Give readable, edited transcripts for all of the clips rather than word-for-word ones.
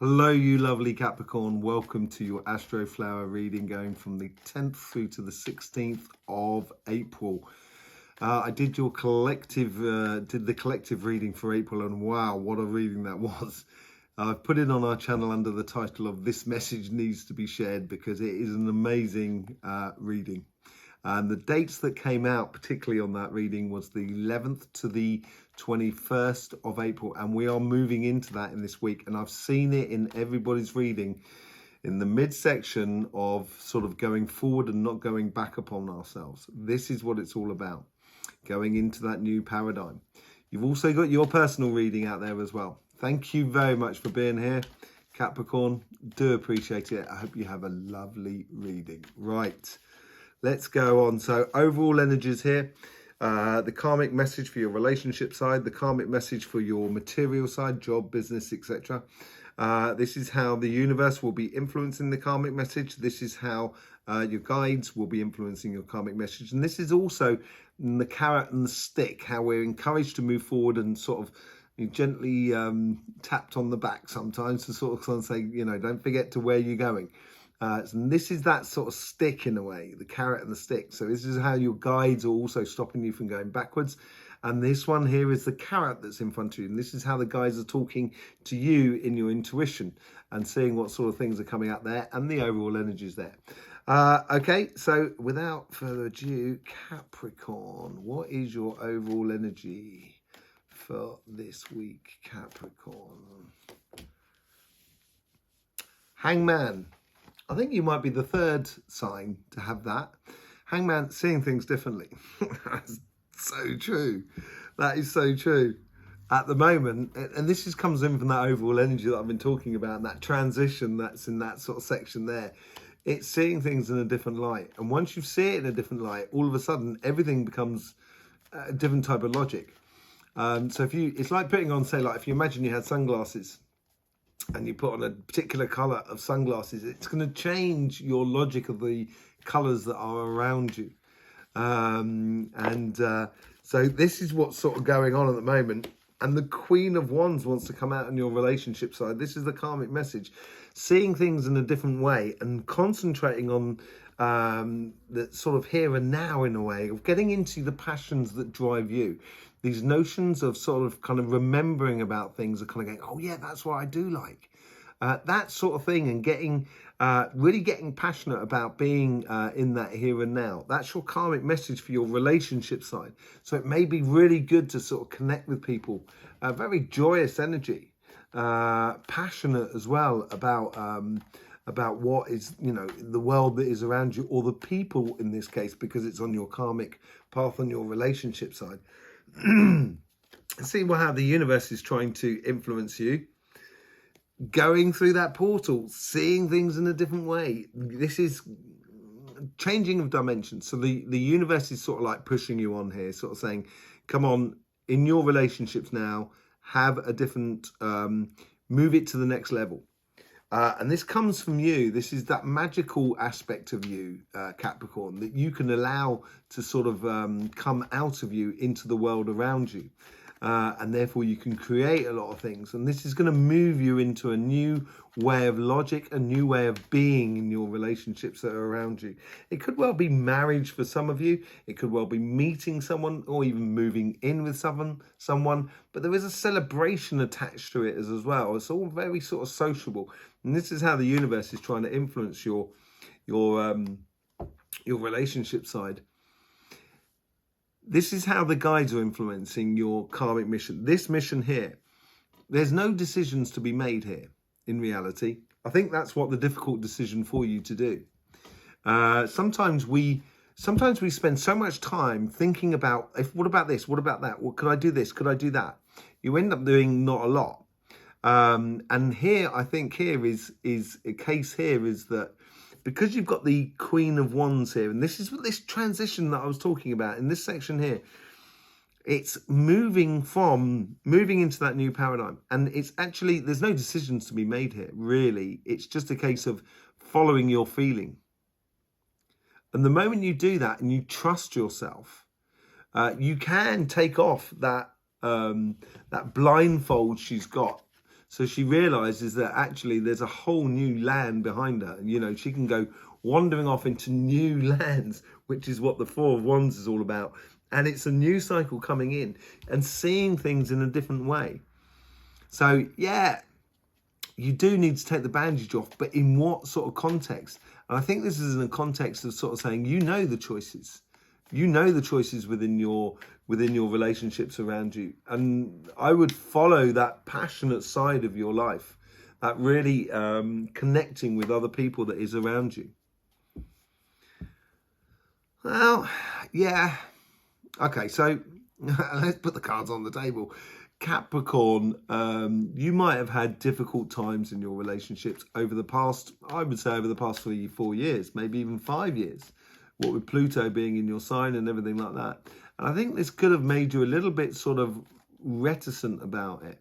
Hello, you lovely Capricorn. Welcome to your Astroflower reading going from the 10th through to the 16th of April. I did your collective, did the collective reading for April, and wow, what a reading that was. I've put it on our channel under the title of This Message Needs to Be Shared because it is an amazing reading. And the dates that came out, particularly on that reading, was the 11th to the 21st of April. And we are moving into that in this week. And I've seen it in everybody's reading in the midsection of sort of going forward and not going back upon ourselves. This is what it's all about, going into that new paradigm. You've also got your personal reading out there as well. Thank you very much for being here, Capricorn. Do appreciate it. I hope you have a lovely reading. Right. Let's go on. So overall energies here, the karmic message for your relationship side, the karmic message for your material side, job, business, etc. This is how the universe will be influencing the karmic message. This is how your guides will be influencing your karmic message. And this is also the carrot and the stick, how we're encouraged to move forward and sort of gently tapped on the back sometimes to sort of say, you know, don't forget to where you're going. And this is that sort of stick in a way, the carrot and the stick. So this is how your guides are also stopping you from going backwards. And this one here is the carrot that's in front of you. And this is how the guides are talking to you in your intuition and seeing what sort of things are coming out there and the overall energies there. Okay, so without further ado, Capricorn, what is your overall energy for this week, Capricorn? Hangman. I think you might be the third sign to have that. Hangman, seeing things differently. That's so true. That is so true. At the moment, and this just comes in from that overall energy that I've been talking about, and that transition that's in that sort of section there. It's seeing things in a different light. And once you see it in a different light, all of a sudden, everything becomes a different type of logic. So it's like putting on, say, like if you imagine you had sunglasses, and you put on a particular color of sunglasses, it's going to change your logic of the colors that are around you. So this is what's sort of going on at the moment. And the Queen of Wands wants to come out on your relationship side. This is the karmic message. Seeing things in a different way and concentrating on the sort of here and now in a way of getting into the passions that drive you. These notions of sort of kind of remembering about things are kind of going, oh yeah, that's what I do like. That sort of thing, and getting really getting passionate about being in that here and now. That's your karmic message for your relationship side. So it may be really good to sort of connect with people. Very joyous energy, passionate as well about what is, you know, the world that is around you, or the people in this case, because it's on your karmic path on your relationship side. See how the universe is trying to influence you. Going through that portal, seeing things in a different way. This is changing of dimensions. So the universe is sort of like pushing you on here, sort of saying, come on, in your relationships now, have a different, move it to the next level. And this comes from you. This is that magical aspect of you, Capricorn, that you can allow to sort of come out of you into the world around you. And therefore you can create a lot of things. And this is going to move you into a new way of logic, a new way of being in your relationships that are around you. It could well be marriage for some of you. It could well be meeting someone or even moving in with someone. But there is a celebration attached to it as well. It's all very sort of sociable. And this is how the universe is trying to influence your relationship side. This is how the guides are influencing your karmic mission. This mission here, there's no decisions to be made here in reality. I think that's what the difficult decision for you to do. Sometimes we spend so much time thinking about, what about this? What about that? Well, could I do this? Could I do that? You end up doing not a lot. And here, I think here is a case here is that because you've got the Queen of Wands here, and this is what this transition that I was talking about in this section here, it's moving into that new paradigm. And it's actually, there's no decisions to be made here, really. It's just a case of following your feeling. And the moment you do that and you trust yourself, you can take off that, that blindfold she's got. So she realizes that actually there's a whole new land behind her. You know, she can go wandering off into new lands, which is what the Four of Wands is all about. And it's a new cycle coming in and seeing things in a different way. So, yeah, you do need to take the bandage off, but in what sort of context? And I think this is in a context of sort of saying, you know the choices. You know the choices within your relationships around you. And I would follow that passionate side of your life, that really connecting with other people that is around you. Well, yeah. Okay, so let's put the cards on the table. Capricorn, you might have had difficult times in your relationships over the past, I would say over the past 3-4 years, maybe even 5 years. What with Pluto being in your sign and everything like that. And I think this could have made you a little bit sort of reticent about it.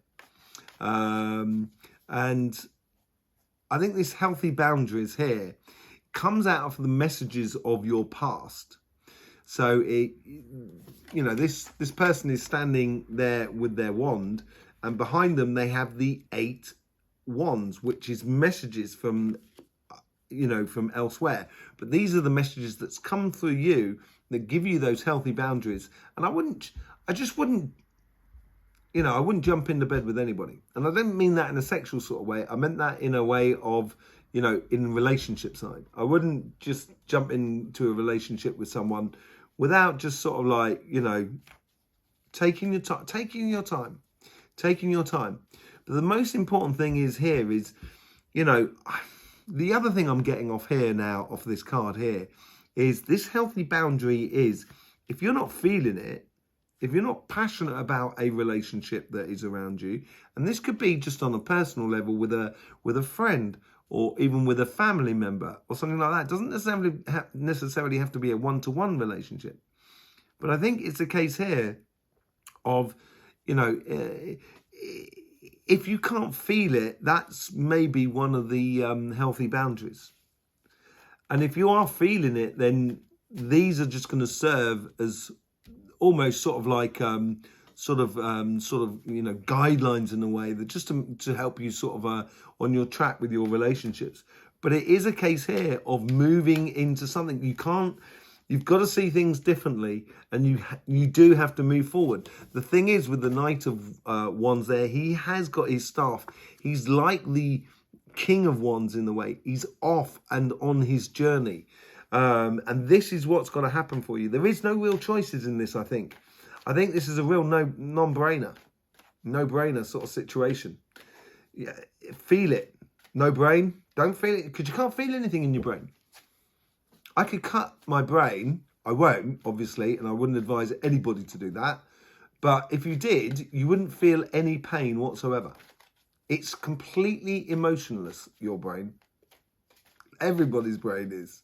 And I think this healthy boundaries here comes out of the messages of your past. So it, you know, this person is standing there with their wand, and behind them they have the 8 wands, which is messages from, you know, from elsewhere. But these are the messages that's come through you that give you those healthy boundaries. And I just wouldn't, you know, I wouldn't jump into bed with anybody. And I don't mean that in a sexual sort of way. I meant that in a way of, you know, in relationship side. I wouldn't just jump into a relationship with someone without just sort of like, you know, taking your time. But the most important thing is here is, you know, the other thing I'm getting off here now, off this card here, is this healthy boundary is, if you're not feeling it, if you're not passionate about a relationship that is around you, and this could be just on a personal level with a friend, or even with a family member or something like that. It doesn't necessarily have to be a one-to-one relationship. But I think it's a case here of, you know, if you can't feel it, that's maybe one of the healthy boundaries. And if you are feeling it, then these are just going to serve as almost sort of like sort of you know, guidelines in a way, that just to help you sort of on your track with your relationships. But it is a case here of moving into something. You've got to see things differently, and you do have to move forward. The thing is, with the Knight of Wands there, he has got his staff. He's like the King of Wands in the way. He's off and on his journey. And this is what's going to happen for you. There is no real choices in this, I think. I think this is a real no-brainer sort of situation. Yeah, feel it. No brain. Don't feel it, because you can't feel anything in your brain. I could cut my brain. I won't, obviously, and I wouldn't advise anybody to do that. But if you did, you wouldn't feel any pain whatsoever. It's completely emotionless, your brain. Everybody's brain is.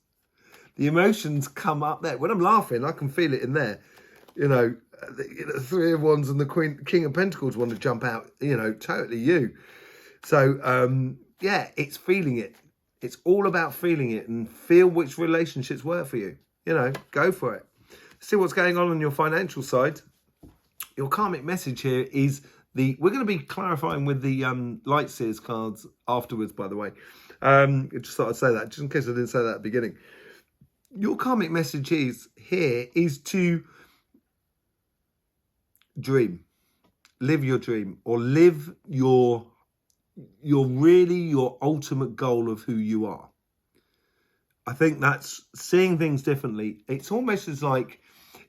The emotions come up there. When I'm laughing, I can feel it in there. You know, the Three of Wands and the King of Pentacles want to jump out, you know, totally you. So, yeah, it's feeling it. It's all about feeling it, and feel which relationships work for you. You know, go for it. See what's going on your financial side. Your karmic message here is we're going to be clarifying with the Light Seers cards afterwards, by the way. I just thought I'd say that, just in case I didn't say that at the beginning. Your karmic message is to dream. Live your dream, or live your ultimate goal of who you are. I think that's seeing things differently. It's almost as like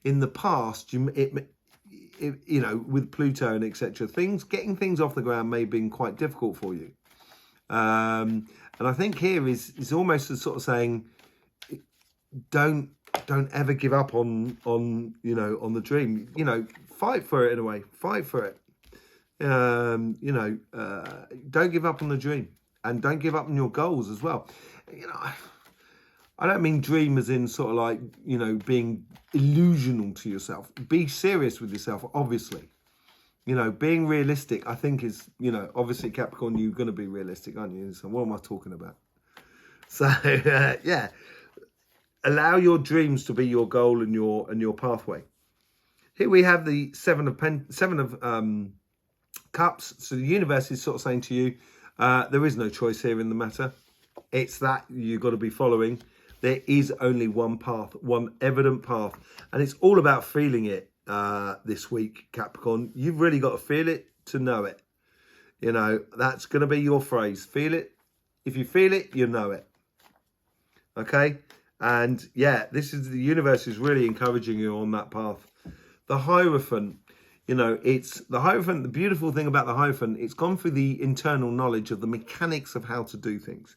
in the past, you know, with Pluto and etc., getting things off the ground may have been quite difficult for you. And I think here is almost as sort of saying, don't ever give up on you know, on the dream. You know, fight for it in a way. Fight for it. You know, don't give up on the dream, and don't give up on your goals as well. You know, I don't mean dream as in sort of like, you know, being illusional to yourself. Be serious with yourself, obviously. You know, being realistic, I think is, you know, obviously Capricorn, you're going to be realistic, aren't you? So what am I talking about? So, yeah, allow your dreams to be your goal and your pathway. Here we have the Seven of Cups. So the universe is sort of saying to you, there is no choice here in the matter. It's that you've got to be following. There is only one path, one evident path. And it's all about feeling it this week, Capricorn. You've really got to feel it to know it. You know, that's going to be your phrase. Feel it. If you feel it, you know it. Okay? And yeah, this is the universe is really encouraging you on that path. The Hierophant, you know, it's the Hierophant. The beautiful thing about the Hierophant, it's gone through the internal knowledge of the mechanics of how to do things.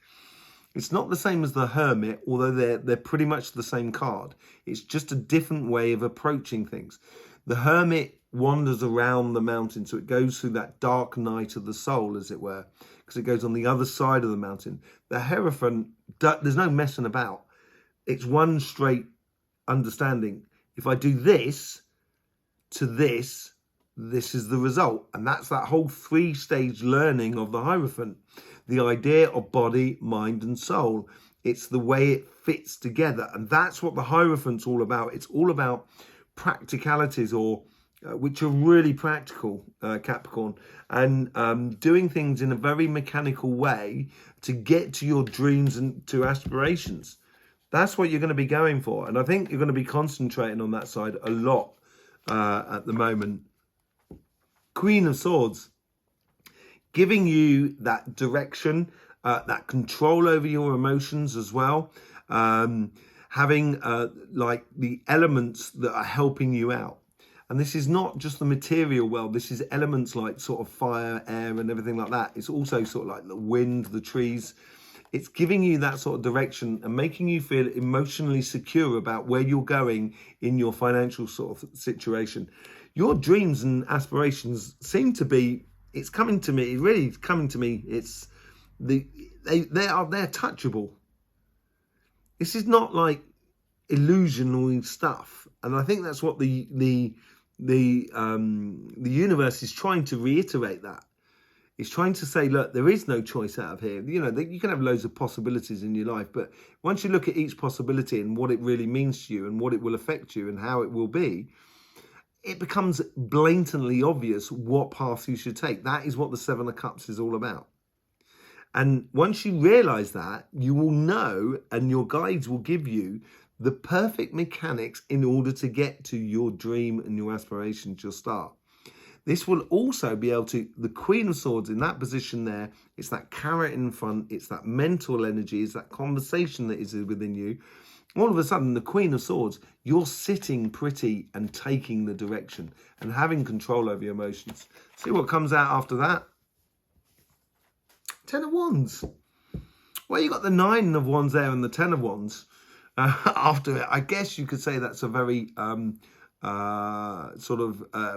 It's not the same as the Hermit, although they're pretty much the same card. It's just a different way of approaching things. The Hermit wanders around the mountain, so it goes through that dark night of the soul, as it were, because it goes on the other side of the mountain. The Hierophant, there's no messing about. It's one straight understanding. If I do this to this, this is the result. And that's that whole 3-stage learning of the Hierophant. The idea of body, mind and soul. It's the way it fits together. And that's what the Hierophant's all about. It's all about practicalities, or which are really practical, Capricorn, and doing things in a very mechanical way to get to your dreams and to aspirations. That's what you're going to be going for. And I think you're going to be concentrating on that side a lot at the moment. Queen of Swords, giving you that direction, that control over your emotions as well. Having like the elements that are helping you out. And this is not just the material world. This is elements like sort of fire, air and everything like that. It's also sort of like the wind, the trees. It's giving you that sort of direction and making you feel emotionally secure about where you're going in your financial sort of situation. Your dreams and aspirations seem to be, it's coming to me, really coming to me. It's they're touchable. This is not like illusional stuff. And I think that's what the universe is trying to reiterate. That it's trying to say, look, there is no choice out of here. You know, you can have loads of possibilities in your life, but once you look at each possibility and what it really means to you and what it will affect you and how it will be, it becomes blatantly obvious what path you should take. That is what the 7 of Cups is all about. And once you realize that, you will know, and your guides will give you the perfect mechanics in order to get to your dream and your aspirations, your star. This will also be able to, the Queen of Swords in that position there, it's that carrot in front, it's that mental energy, it's that conversation that is within you. All of a sudden, the Queen of Swords, you're sitting pretty and taking the direction and having control over your emotions. See what comes out after that? 10 of Wands. Well, you got the 9 of Wands there and the 10 of Wands after it. I guess you could say that's a very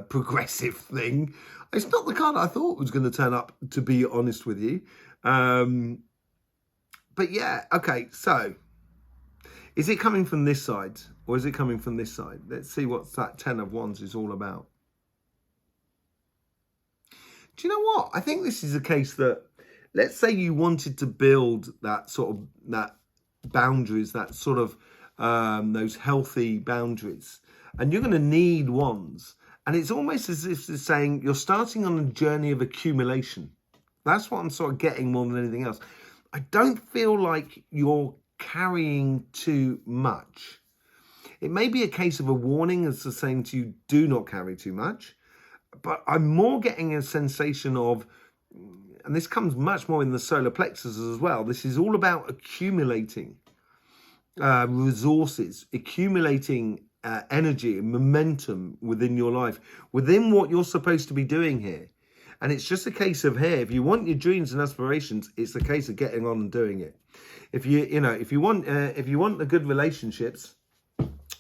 progressive thing. It's not the card I thought was going to turn up, to be honest with you. But yeah, okay, so is it coming from this side or is it coming from this side? Let's see what that 10 of Wands is all about. Do you know what? I think this is a case that, let's say you wanted to build that sort of, that boundaries, that sort of, those healthy boundaries, and you're going to need wands. And it's almost as if it's saying you're starting on a journey of accumulation. That's what I'm sort of getting more than anything else. I don't feel like you're carrying too much. It may be a case of a warning as to saying to you, do not carry too much. But I'm more getting a sensation of, and this comes much more in the solar plexus as well, this is all about accumulating resources, accumulating energy and momentum within your life, within what you're supposed to be doing here. And it's just a case of here, if you want your dreams and aspirations, it's a case of getting on and doing it. If you want the good relationships,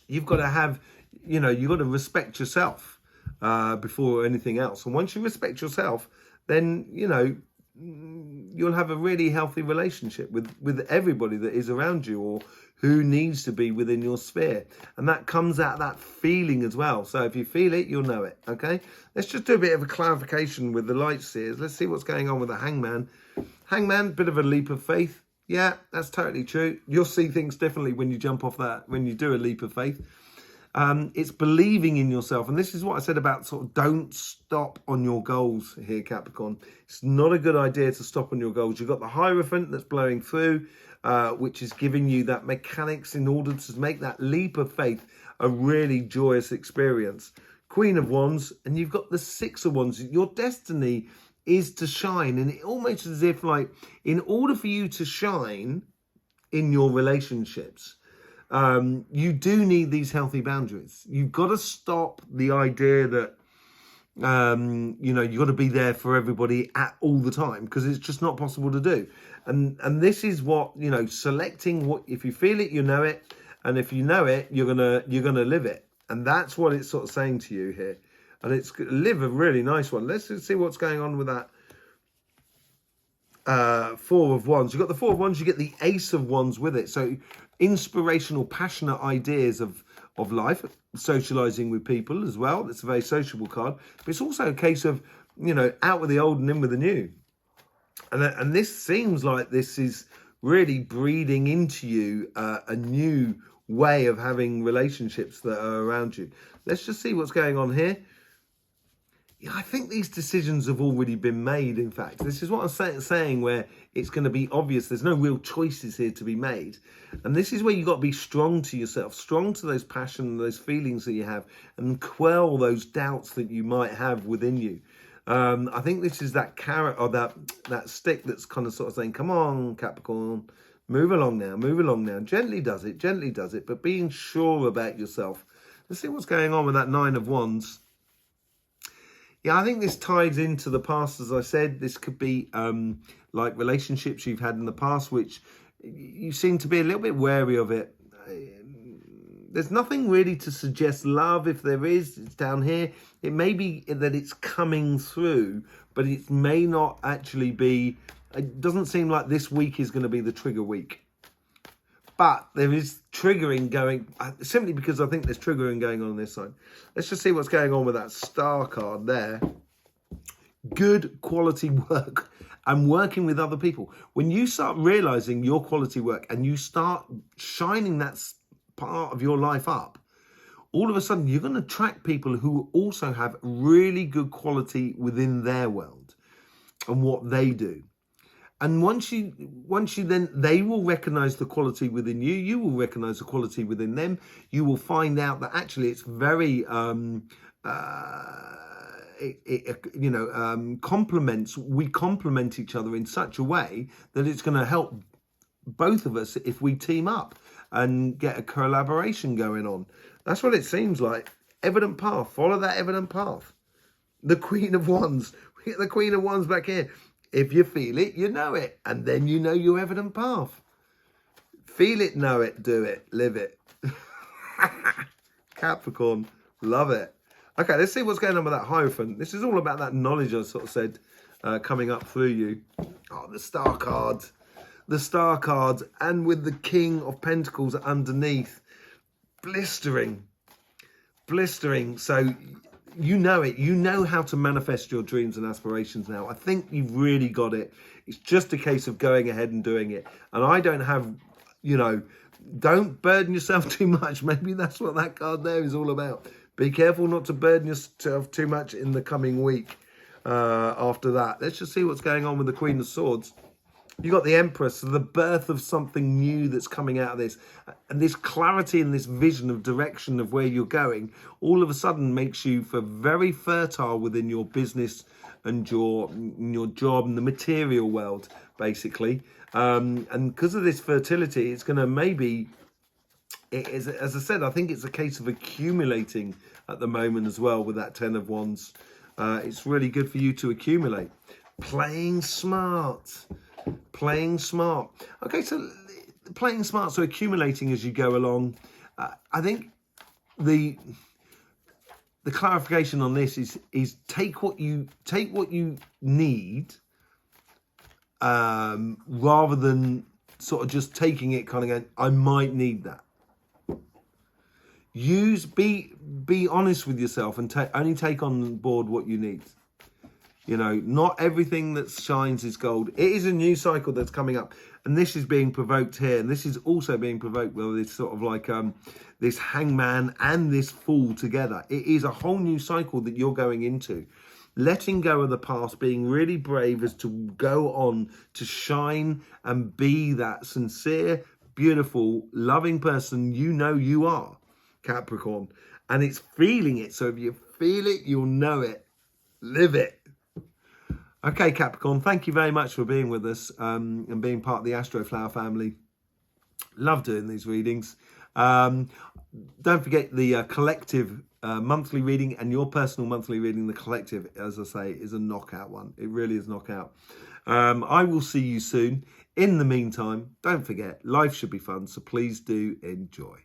you've got to have, you've got to respect yourself before anything else. And once you respect yourself, then, you'll have a really healthy relationship with everybody that is around you or who needs to be within your sphere. And that comes out of that feeling as well. So if you feel it, you'll know it, okay? Let's just do a bit of a clarification with the light seers. Let's see what's going on with the Hangman. Hangman, bit of a leap of faith. Yeah, that's totally true. You'll see things differently when you jump off that, when you do a leap of faith. It's believing in yourself. And this is what I said about sort of don't stop on your goals here, Capricorn. It's not a good idea to stop on your goals. You've got the Hierophant that's blowing through, which is giving you that mechanics in order to make that leap of faith a really joyous experience. Queen of Wands, and you've got the Six of Wands. Your destiny is to shine, and it almost as if, like, in order for you to shine in your relationships, you do need these healthy boundaries. You've got to stop the idea that you know, you've got to be there for everybody at all the time, because it's just not possible to do. And this is what, you know, selecting what, if you feel it, you know it, and if you know it, you're gonna live it. And that's what it's sort of saying to you here. And it's live a really nice one. Let's just see what's going on with that Four of Wands. You've got the Four of Wands, you get the Ace of Wands with it. So inspirational, passionate ideas of life, socializing with people as well. It's a very sociable card. But it's also a case of, you know, out with the old and in with the new. And this seems like this is really breeding into you a new way of having relationships that are around you. Let's just see what's going on here. Yeah, I think these decisions have already been made, in fact. This is what I'm saying, where it's going to be obvious. There's no real choices here to be made. And this is where you've got to be strong to yourself, strong to those passions, those feelings that you have, and quell those doubts that you might have within you. I think this is that carrot, or that stick that's kind of sort of saying, come on, Capricorn, move along now. Gently does it, but being sure about yourself. Let's see what's going on with that Nine of Wands. Yeah, I think this ties into the past, as I said. This could be like relationships you've had in the past, which you seem to be a little bit wary of it. There's nothing really to suggest love. If there is, it's down here. It may be that it's coming through, but it may not actually be. It doesn't seem like this week is going to be the trigger week. But there is triggering going, simply because I think there's triggering going on this side. Let's just see what's going on with that Star card there. Good quality work and working with other people. When you start realizing your quality work and you start shining that part of your life up, all of a sudden you're going to attract people who also have really good quality within their world and what they do. And once you then, they will recognize the quality within you. You will recognize the quality within them. You will find out that actually it's very, complements. We complement each other in such a way that it's going to help both of us if we team up and get a collaboration going on. That's what it seems like. Evident path. Follow that evident path. The Queen of Wands. We get the Queen of Wands back here. If you feel it, you know it. And then you know your evident path. Feel it, know it, do it, live it. Capricorn, love it. Okay, let's see what's going on with that Hierophant. This is all about that knowledge I sort of said coming up through you. Oh, the Star card. The Star card. And with the King of Pentacles underneath. Blistering. So you know it. You know how to manifest your dreams and aspirations now. I think you've really got it. It's just a case of going ahead and doing it. And I don't have, you know, don't burden yourself too much. Maybe that's what that card there is all about. Be careful not to burden yourself too much in the coming week after that. Let's just see what's going on with the Queen of Swords. You got the Empress, so the birth of something new that's coming out of this. And this clarity and this vision of direction of where you're going, all of a sudden makes you for very fertile within your business and your job and the material world, basically. And because of this fertility, it's going to maybe, as I said, I think it's a case of accumulating at the moment as well with that Ten of Wands. It's really good for you to accumulate. Playing smart. Okay, so playing smart, so accumulating as you go along. I think the clarification on this is take what you need, rather than sort of just taking it kind of going, I might need that. Be honest with yourself and only take on board what you need. You know, not everything that shines is gold. It is a new cycle that's coming up. And this is being provoked here. And this is also being provoked with this sort of like this hangman and this fool together. It is a whole new cycle that you're going into. Letting go of the past, being really brave as to go on to shine and be that sincere, beautiful, loving person you know you are, Capricorn. And it's feeling it. So if you feel it, you'll know it. Live it. Okay, Capricorn, thank you very much for being with us and being part of the Astroflower family. Love doing these readings. Don't forget the collective monthly reading and your personal monthly reading. The collective, as I say, is a knockout one. It really is knockout. I will see you soon. In the meantime, don't forget, life should be fun, so please do enjoy.